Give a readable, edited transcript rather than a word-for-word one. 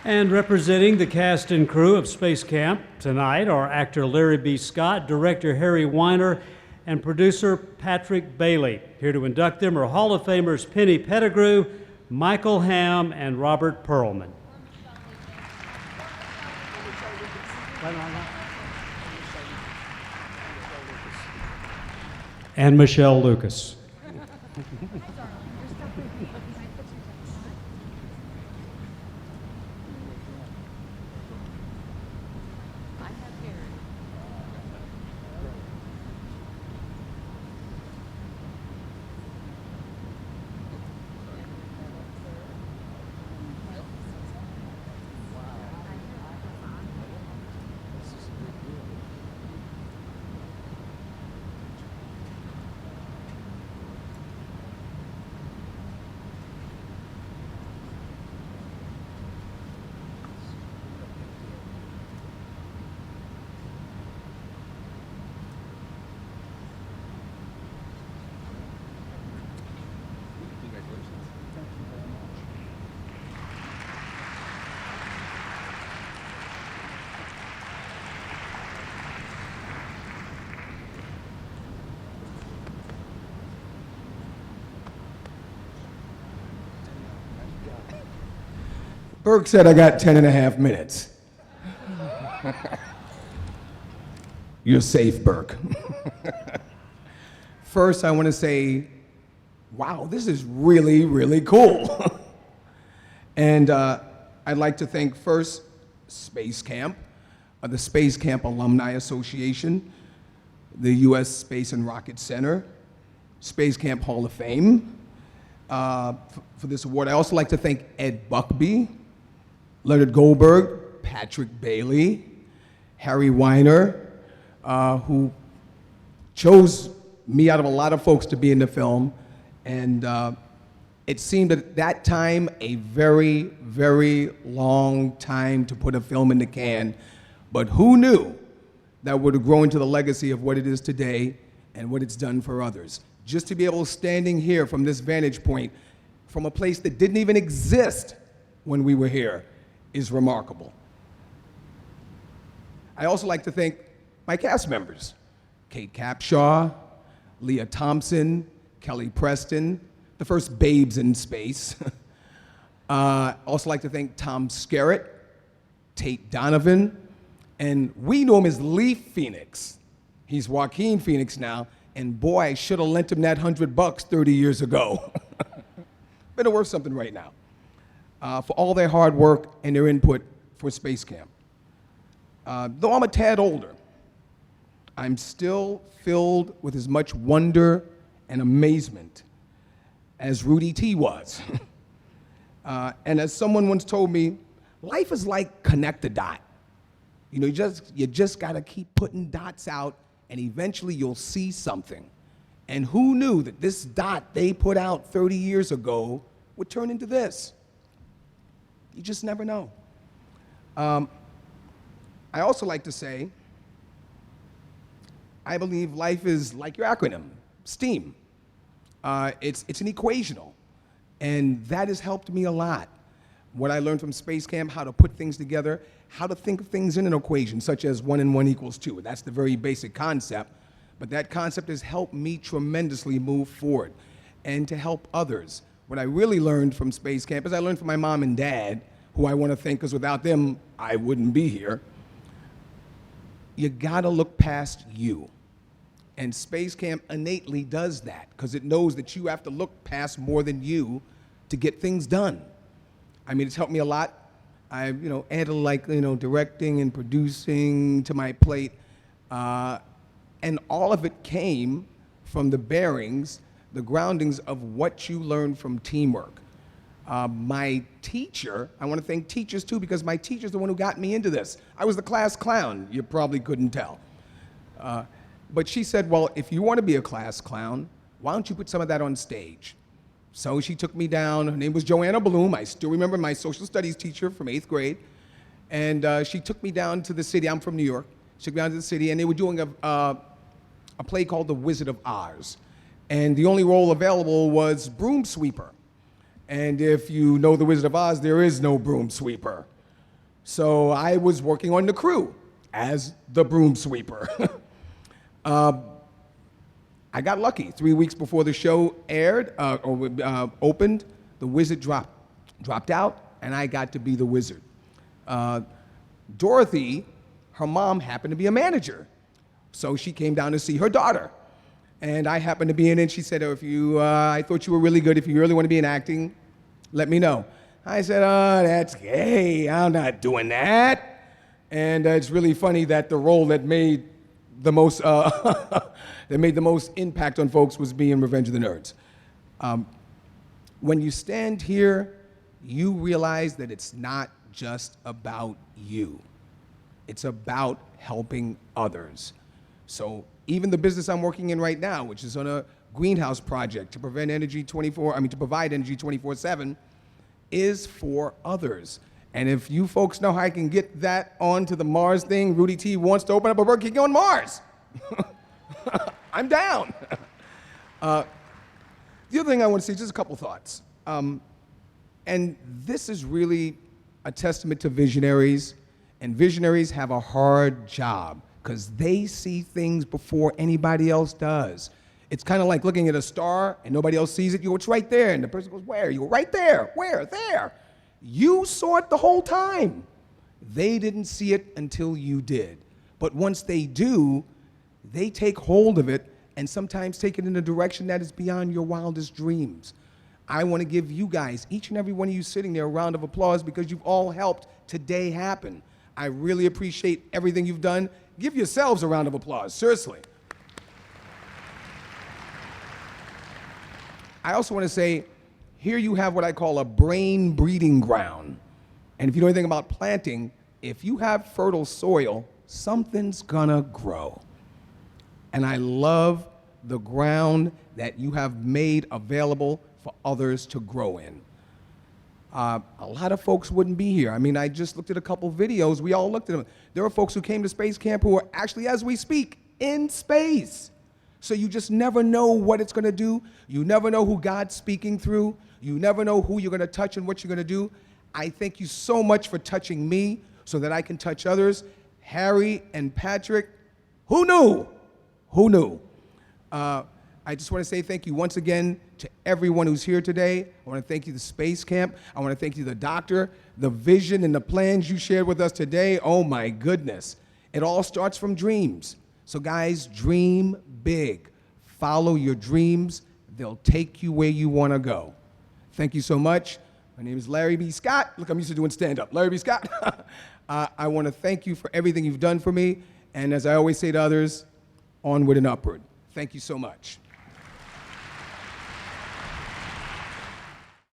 And representing the cast and crew of SpaceCamp tonight are actor Larry B. Scott, director Harry Weiner, and producer Patrick Bailey. Here to induct them are Hall of Famers Penny Pettigrew, Michael Hamm, and Robert Perlman. And Michelle Lucas. Burke said I got 10 and a half minutes. You're safe, Burke. First, I want to say, wow, this is really, really cool. And I'd like to thank first SpaceCamp, the SpaceCamp Alumni Association, the U.S. Space and Rocket Center, SpaceCamp Hall of Fame for this award. I also like to thank Ed Buckby, Leonard Goldberg, Patrick Bailey, Harry Weiner, who chose me out of a lot of folks to be in the film. And it seemed at that time a very, very long time to put a film in the can. But who knew that would have grown to the legacy of what it is today and what it's done for others. Just to be able to standing here from this vantage point, from a place that didn't even exist when we were here, is remarkable. I also like to thank my cast members, Kate Capshaw, Leah Thompson, Kelly Preston, the first babes in space. Also like to thank Tom Skerritt, Tate Donovan, and we know him as Lee Phoenix. He's Joaquin Phoenix now, and boy, I should have lent him that $100 30 years ago. Better worth something right now. For all their hard work and their input for SpaceCamp. Though I'm a tad older, I'm still filled with as much wonder and amazement as Rudy T was. And as someone once told me, life is like connect a dot. You know, you just gotta keep putting dots out and eventually you'll see something. And who knew that this dot they put out 30 years ago would turn into this? You just never know. I also like to say, I believe life is like your acronym, STEAM. It's an equational, and that has helped me a lot. What I learned from SpaceCamp, how to put things together, how to think of things in an equation, such as 1 and 1 = 2. That's the very basic concept, but that concept has helped me tremendously move forward and to help others. What I really learned from SpaceCamp is I learned from my mom and dad, who I want to thank because without them, I wouldn't be here. You gotta look past you. And SpaceCamp innately does that because it knows that you have to look past more than you to get things done. I mean, it's helped me a lot. I, added directing and producing to my plate. And all of it came from the bearings, the groundings of what you learn from teamwork. My teacher, I want to thank teachers too, because my teacher's the one who got me into this. I was the class clown, you probably couldn't tell. But she said, well, if you want to be a class clown, why don't you put some of that on stage? So she took me down, her name was Joanna Bloom, I still remember my social studies teacher from 8th grade. And she took me down to the city, I'm from New York. She took me down to the city and they were doing a play called The Wizard of Oz. And the only role available was broom sweeper. And if you know The Wizard of Oz, there is no broom sweeper. So I was working on the crew as the broom sweeper. I got lucky. 3 weeks before the show aired opened, the wizard dropped out, and I got to be the wizard. Dorothy, her mom happened to be a manager, so she came down to see her daughter. And I happened to be in it, and she said, oh, I thought you were really good. If you really want to be in acting, let me know. I said, oh, that's gay. I'm not doing that. And it's really funny that the role that made the most impact on folks was being Revenge of the Nerds. When you stand here, you realize that it's not just about you. It's about helping others. So even the business I'm working in right now, which is on a greenhouse project to provide energy 24/7, is for others. And if you folks know how I can get that onto the Mars thing, Rudy T wants to open up a Burger King on Mars. I'm down. The other thing I want to say, just a couple thoughts. And this is really a testament to visionaries, and visionaries have a hard job because they see things before anybody else does. It's kind of like looking at a star and nobody else sees it. You go, it's right there. And the person goes, where? You go, right there. Where? There. You saw it the whole time. They didn't see it until you did. But once they do, they take hold of it and sometimes take it in a direction that is beyond your wildest dreams. I want to give you guys, each and every one of you sitting there, a round of applause because you've all helped today happen. I really appreciate everything you've done. Give yourselves a round of applause, seriously. I also want to say, here you have what I call a brain breeding ground. And if you know anything about planting, if you have fertile soil, something's gonna grow. And I love the ground that you have made available for others to grow in. A lot of folks wouldn't be here. I mean, I just looked at a couple videos. We all looked at them. There are folks who came to SpaceCamp who are actually, as we speak, in space. So you just never know what it's going to do. You never know who God's speaking through. You never know who you're going to touch and what you're going to do. I thank you so much for touching me so that I can touch others. Harry and Patrick, who knew? Who knew? I just want to say thank you once again to everyone who's here today. I want to thank you to SpaceCamp. I want to thank you, the doctor, the vision and the plans you shared with us today. Oh my goodness. It all starts from dreams. So guys, dream big. Follow your dreams. They'll take you where you want to go. Thank you so much. My name is Larry B. Scott. Look, I'm used to doing stand-up. Larry B. Scott. I want to thank you for everything you've done for me. And as I always say to others, onward and upward. Thank you so much.